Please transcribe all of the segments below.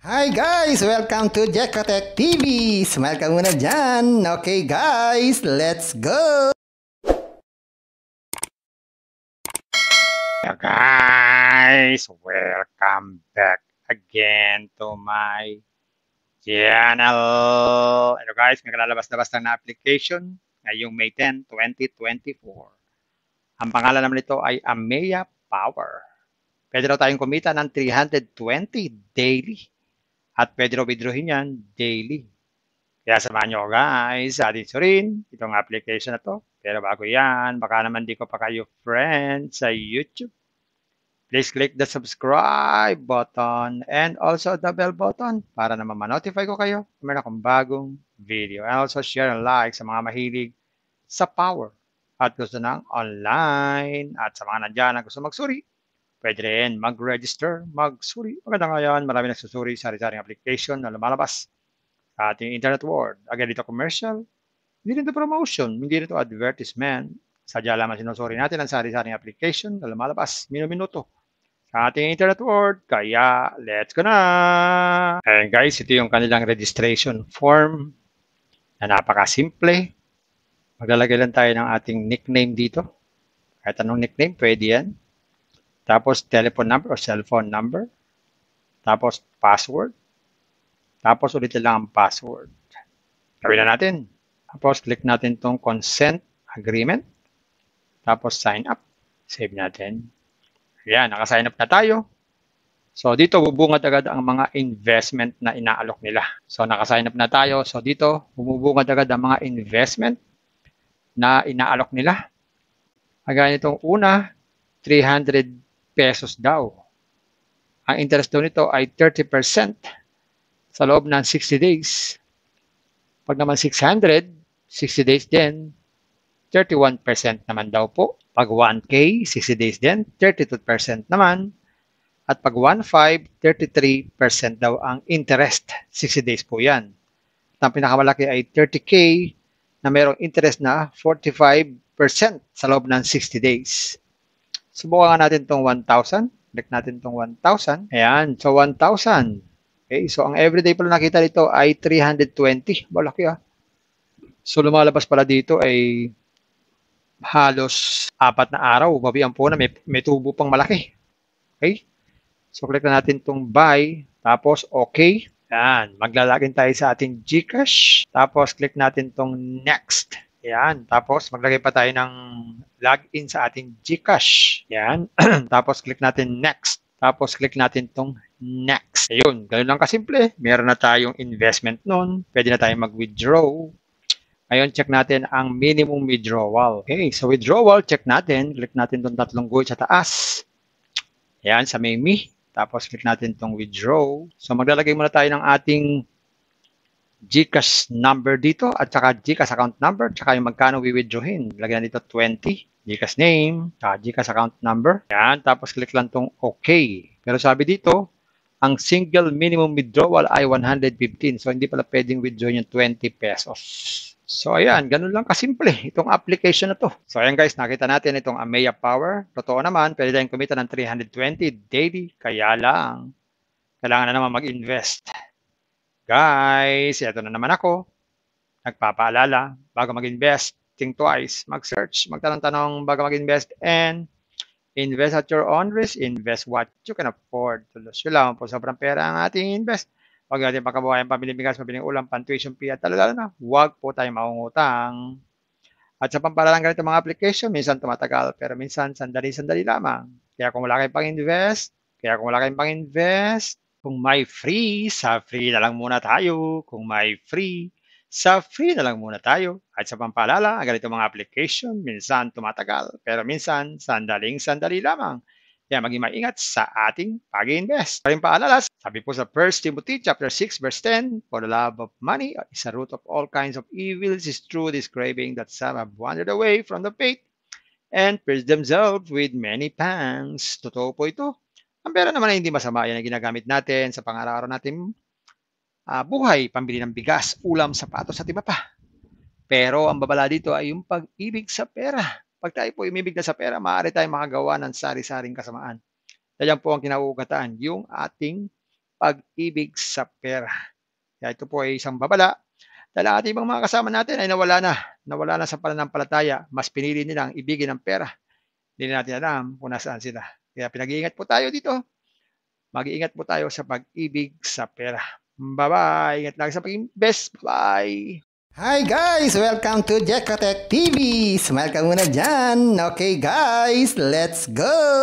Hi guys! Welcome to Jekotech TV! Smile ka muna dyan! Okay guys, let's go! Hello guys! Welcome back again to my channel. Hello guys, may kalalabas-labas na application ngayong May 10, 2024. Ang pangalan naman nito ay Ameya Power. Pwede raw tayong kumita ng 320 daily. At pwede raw withdrawin yan daily. Kaya samahan nyo guys sa ating surin itong application na to. Pero bago yan, baka naman di ko pa kayo friends sa YouTube. Please click the subscribe button and also the bell button para naman ma-notify ko kayo kung meron akong bagong video. And also share and like sa mga mahilig sa power at gusto ng online. At sa mga nandyan na gusto magsuri, pwede rin mag-register, magsuri. Maganda ngayon, marami nagsusuri sa sari-saring application na lumalabas sa ating internet world. Again, dito commercial, hindi rin ito promotion, hindi rin ito advertisement. Sadya lamang sinusuri natin ang sari-saring application na lumalabas minuto sa ating internet world. Kaya, let's go na! And guys, ito yung kanilang registration form na napakasimple. Maglalagay lang tayo ng ating nickname dito. Kahit anong nickname, pwede yan. Tapos, telephone number o cellphone number. Tapos, password. Tapos, ulit lang ang password. Gawin na natin. Tapos, click natin itong consent agreement. Tapos, sign up. Save natin. Ayan, naka-sign up na tayo. So, dito bubungad agad ang mga investment na inaalok nila. So, naka-sign up na tayo. So, dito bubungad agad ang mga investment na inaalok nila. Agad itong una, 300 pesos daw. Ang interest daw nito ay 30% sa loob ng 60 days. Pag naman 600, 60 days din, 31% naman daw po. Pag 1K, 60 days din, 32% naman. At pag 1.5, 33% daw ang interest. 60 days po yan. At ang pinakamalaki ay 30K na mayroong interest na 45% sa loob ng 60 days. Subukan natin itong 1,000. Click natin itong 1,000. Ayan, so 1,000. Okay, so ang everyday pala nakita dito ay 320. Malaki ah. So lumalabas pala dito ay halos 4 na araw. Babihan po na may tubo pang malaki. Okay? So click na natin itong buy. Tapos okay. Yan. Maglalagin tayo sa ating GCash. Tapos click natin itong next. Yan. Tapos maglagay pa tayo ng login sa ating GCash. Yan. Tapos click natin next. Tapos click natin itong next. Ayun. Ganun lang kasimple. Meron na tayong investment nun. Pwede na tayong mag-withdraw. Ngayon, check natin ang minimum withdrawal. Okay, so withdrawal, check natin. Click natin itong tatlong guhit sa taas. Ayan, sa may me. Tapos, click natin itong withdraw. So, maglalagay muna tayo ng ating GCash number dito at saka GCash account number at saka yung magkano withdrawin. Lagyan dito 20. GCash name, GCash account number. Ayan, tapos click lang itong OK. Pero sabi dito, ang single minimum withdrawal ay 115. So, hindi pala pwedeng withdraw yung 20 pesos. So, ayan, ganun lang kasimple itong application na to. So, ayan guys, nakita natin itong Ameya Power. Totoo naman, pwede tayong kumita ng 320 daily. Kaya lang, kailangan na naman mag-invest. Guys, ito na naman ako. Nagpapaalala, bago mag-invest, think twice, mag-search, magtanong-tanong bago mag-invest, and invest at your own risk, invest what you can afford to lose. Yun lang po, sobrang pera ang ating invest. Huwag natin pagkabuhayan, pabiling bigas, pabiling ulam, pan-tuition fee, at talaga na, huwag po tayong mangungutang. At sa pamparalang ganito mga application, minsan tumatagal, pero minsan sandali-sandali lamang. Kaya kung wala kayong pang-invest, kung may free, sa free na lang muna tayo. Kung may free, sa free na lang muna tayo. At sa pampaalala, ang ganito mga application, minsan tumatagal, pero minsan sandaling-sandali lamang. Kaya maging maingat sa ating pag-invest. Paring paalala, sabi po sa 1 Timothy chapter 6 verse 10, for the love of money is a root of all kinds of evils, is true this craving that some have wandered away from the faith and pierced themselves with many pangs. Totoo po ito. Ang pera naman ay hindi masama. Yan ang ginagamit natin sa pang-araw-araw natin buhay, pambili ng bigas, ulam, sapatos at iba pa. Pero ang babala dito ay yung pag-ibig sa pera. Pag tayo po umibig na sa pera, maaari tayong makagawa ng sari-saring kasamaan. Yan po ang kinauugatan, yung ating pag-ibig sa pera. Kaya ito po ay isang babala dahil ang ating ibang mga kasama natin ay nawala na sa pananampalataya. Mas pinili nilang ibigin ang pera. Hindi na natin alam kung nasaan sila. Kaya pinag-iingat po tayo dito. Mag-iingat po tayo sa pag-ibig sa pera. Bye-bye. Ingat lang sa pag-invest. Bye. Hi guys! Welcome to Jekotech TV! Smile ka muna dyan! Okay guys, let's go!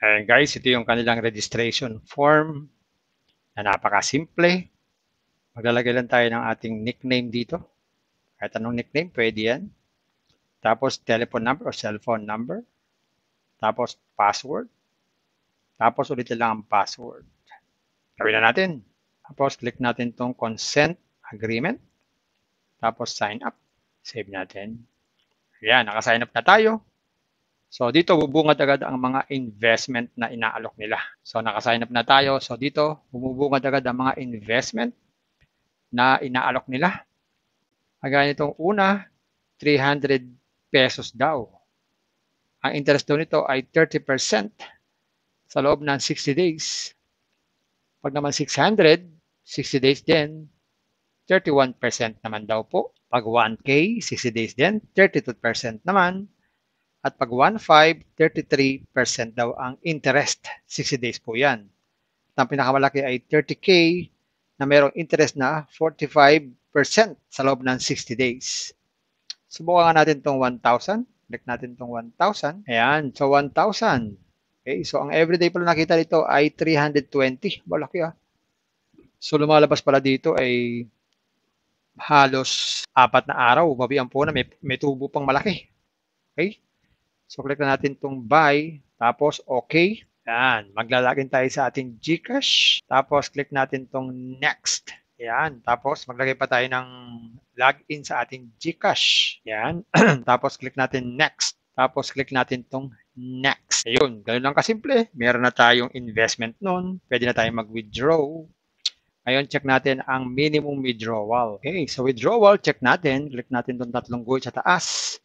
Ayan guys, ito yung kanilang registration form na napakasimple. Maglalagay lang tayo ng ating nickname dito. Kahit anong nickname, pwede yan. Tapos telephone number o cellphone number. Tapos password. Tapos ulitin lang ang password. Gawin na natin. Tapos click natin itong consent agreement. Tapos sign up. Save natin. Ayan, naka-sign up na tayo. So dito bubungad agad ang mga investment na inaalok nila. So naka-sign up na tayo. So dito bubungad agad ang mga investment na inaalok nila. Kagaya nitong una, 300 pesos daw. Ang interest daw nito ay 30% sa loob ng 60 days. Pag naman 600, 60 days din, 31% naman daw po. Pag 1K, 60 days din, 32% naman. At pag 1.5, 33% daw ang interest. 60 days po yan. At ang pinakamalaki ay 30K na mayroong interest na 45% sa loob ng 60 days. Subukan natin itong 1,000. Click natin itong 1,000. Ayan, so 1,000. Okay, so ang everyday pala nakita dito ay 320. Malaki ah. So lumalabas pala dito ay halos 4 na araw. Mabiang po na may tubo pang malaki. Okay? So click na natin itong buy. Tapos okay. Yan. Maglalagin tayo sa ating GCash. Tapos click natin itong next. Yan. Tapos maglagay pa tayo ng login sa ating GCash. Yan. Tapos click natin next. Tapos click natin itong next. Ayun, ganun lang kasimple. Meron na tayong investment nun. Pwede na tayong mag-withdraw. Ngayon, check natin ang minimum withdrawal. Okay, so withdrawal, check natin. Click natin itong tatlong guhit sa taas.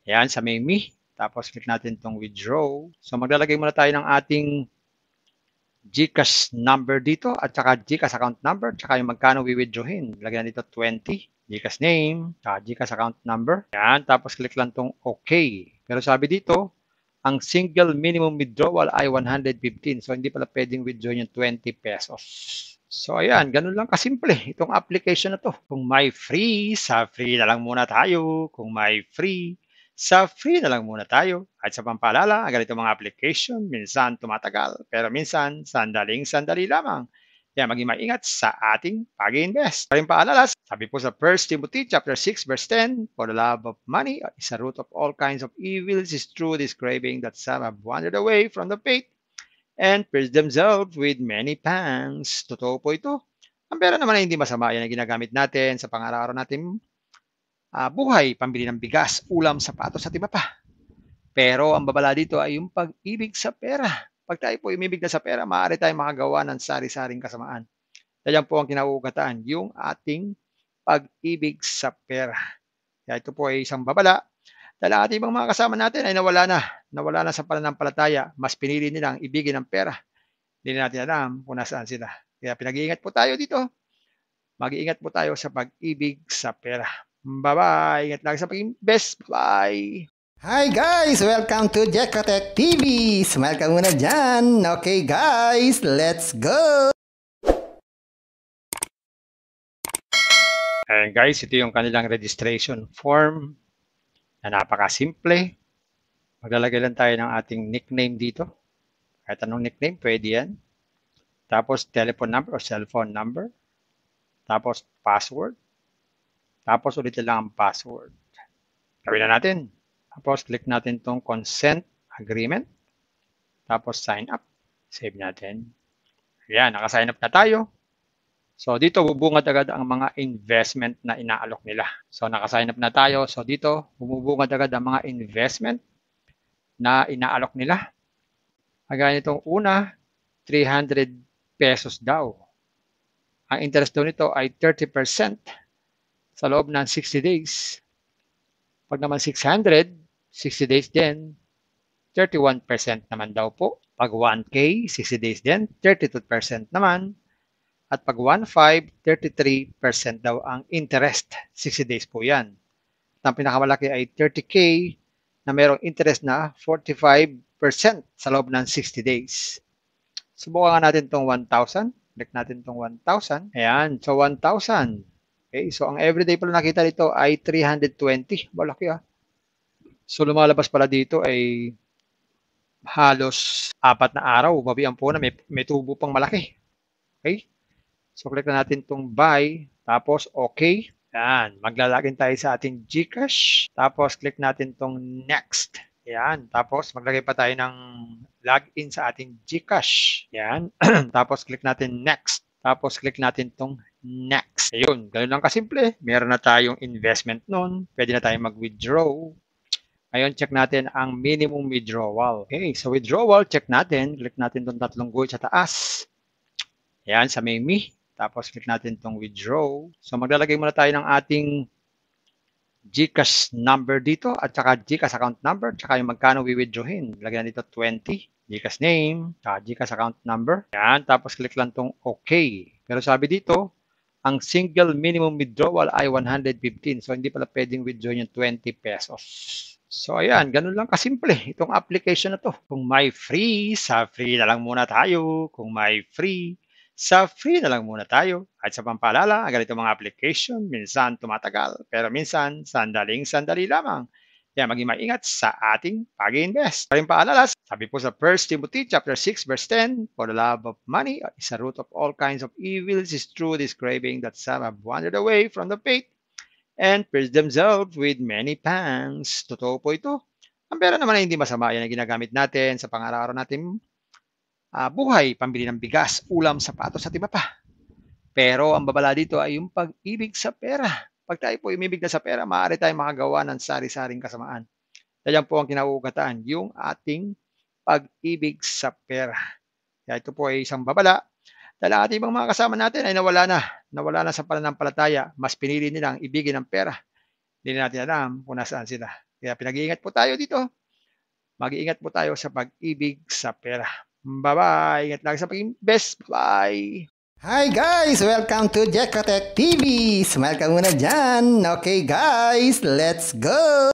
Ayan, sa may me. Tapos click natin itong withdraw. So maglalagay muna tayo ng ating GCash number dito at saka GCash account number at saka yung magkano withdrawin. Lagyan dito 20. GCash name, saka GCash account number. Yan, tapos click lang itong OK. Pero sabi dito, ang single minimum withdrawal ay 115. So hindi pala pwedeng withdraw yung 20 pesos. So ayan, ganun lang kasimple itong application na to. Kung may free, sa free na lang muna tayo. Kung may free, sa free na lang muna tayo. At sa pampaalala, ang ganito mga application, minsan tumatagal, pero minsan sandaling-sandali lamang. Kaya maging maingat sa ating pag-invest. Paring paalala, sabi po sa 1 Timothy chapter 6 verse 10, for the love of money is a root of all kinds of evils, is true this craving that some have wandered away from the faith and pierced themselves with many pangs. Totoo po ito. Ang pera naman ay hindi masama. Yan ang ginagamit natin sa pang-araw-araw natin buhay, pambili ng bigas, ulam, sapatos at iba pa. Pero ang babala dito ay yung pag-ibig sa pera. Pag tayo po umibig na sa pera, maaari tayong makagawa ng sari-saring kasamaan. Yan po ang kinauugatan, yung ating pag-ibig sa pera. Kaya ito po ay isang babala. Dahil ang ating ibang mga kasama natin ay nawala na sa pananampalataya. Mas pinili nilang ibigin ang pera. Hindi na natin alam kung nasaan sila. Kaya pinag-iingat po tayo dito. Mag-iingat po tayo sa pag-ibig sa pera. Bye-bye. Ingat lang sa pag-invest. Bye. Hi guys! Welcome to Jekotech TV! Smile ka muna dyan! Okay guys, let's go! Ayan guys, ito yung kanilang registration form na napakasimple. Maglalagay lang tayo ng ating nickname dito. Kahit anong nickname, pwede yan. Tapos telephone number o cellphone number. Tapos password. Tapos ulitin lang ang password. Gawin na natin. Tapos click natin itong consent agreement. Tapos sign up. Save natin. Ayan, naka-sign up na tayo. So dito bubungad agad ang mga investment na inaalok nila. So naka-sign up na tayo. So dito bubungad agad ang mga investment na inaalok nila. Kagaya nitong una, 300 pesos daw. Ang interest daw nito ay 30% sa loob ng 60 days. Pag naman 600, 60 days din, 31% naman daw po. Pag 1K, 60 days din, 32% naman. At pag 1.5, 33% daw ang interest. 60 days po yan. At ang pinakamalaki ay 30K na mayroong interest na 45% sa loob ng 60 days. Subukan nga natin itong 1,000. Click natin itong 1,000. Ayan, so 1,000. Okay, so ang everyday pala nakita dito ay 320. Malaki ah. So lumalabas pala dito ay halos 4 na araw. Mabiyan po na may tubo pang malaki. Okay? So click na natin itong buy. Tapos okay. Ayan, maglalagin tayo sa ating GCash. Tapos click natin itong next. Ayan, tapos maglagay pa tayo ng login sa ating GCash. Ayan, tapos click natin next. Tapos click natin itong next. Ayun, ganun lang kasimple. Meron na tayong investment nun. Pwede na tayong mag-withdraw. Ngayon, check natin ang minimum withdrawal. Okay, so withdrawal, check natin. Click natin itong tatlong guhit sa taas. Ayan, sa may me. Tapos click natin itong withdraw. So maglalagay muna tayo ng ating GCash number dito at saka GCash account number at saka yung magkano withdrawin. Lagyan dito 20. GCash name, saka GCash account number. Yan, tapos click lang itong OK. Pero sabi dito, ang single minimum withdrawal ay 115. So hindi pala pwedeng withdraw yung 20 pesos. So ayan, ganun lang kasimple itong application na to. Kung may free, sa free na lang muna tayo. Kung may free, sa free na lang muna tayo. At sa pampaalala, ang ganito mga application, minsan tumatagal, pero minsan sandaling-sandali lamang. Kaya maging maingat sa ating pag-invest. Paring paalala, sabi po sa 1 Timothy chapter 6 verse 10, for the love of money is a root of all kinds of evils, is true this craving that some have wandered away from the faith and pierced themselves with many pangs. Totoo po ito. Ang pera naman ay hindi masama. Yan ang ginagamit natin sa pang-araw-araw natin buhay, pambili ng bigas, ulam, sapatos at iba pa. Pero ang babala dito ay yung pag-ibig sa pera. Pag tayo po umibig na sa pera, maaari tayong makagawa ng sari-saring kasamaan. Yan po ang kinauugatan, yung ating pag-ibig sa pera. Kaya ito po ay isang babala. Dahil ang ating mga kasama natin ay nawala na sa pananampalataya. Mas pinili nilang ibigin ang pera. Hindi natin alam kung nasaan sila. Kaya pinag-iingat po tayo dito. Mag-iingat po tayo sa pag-ibig sa pera. Bye-bye. Ingat lang sa pag-invest. Bye. Hi guys! Welcome to Jekotech TV! Smile ka muna dyan! Okay guys, let's go!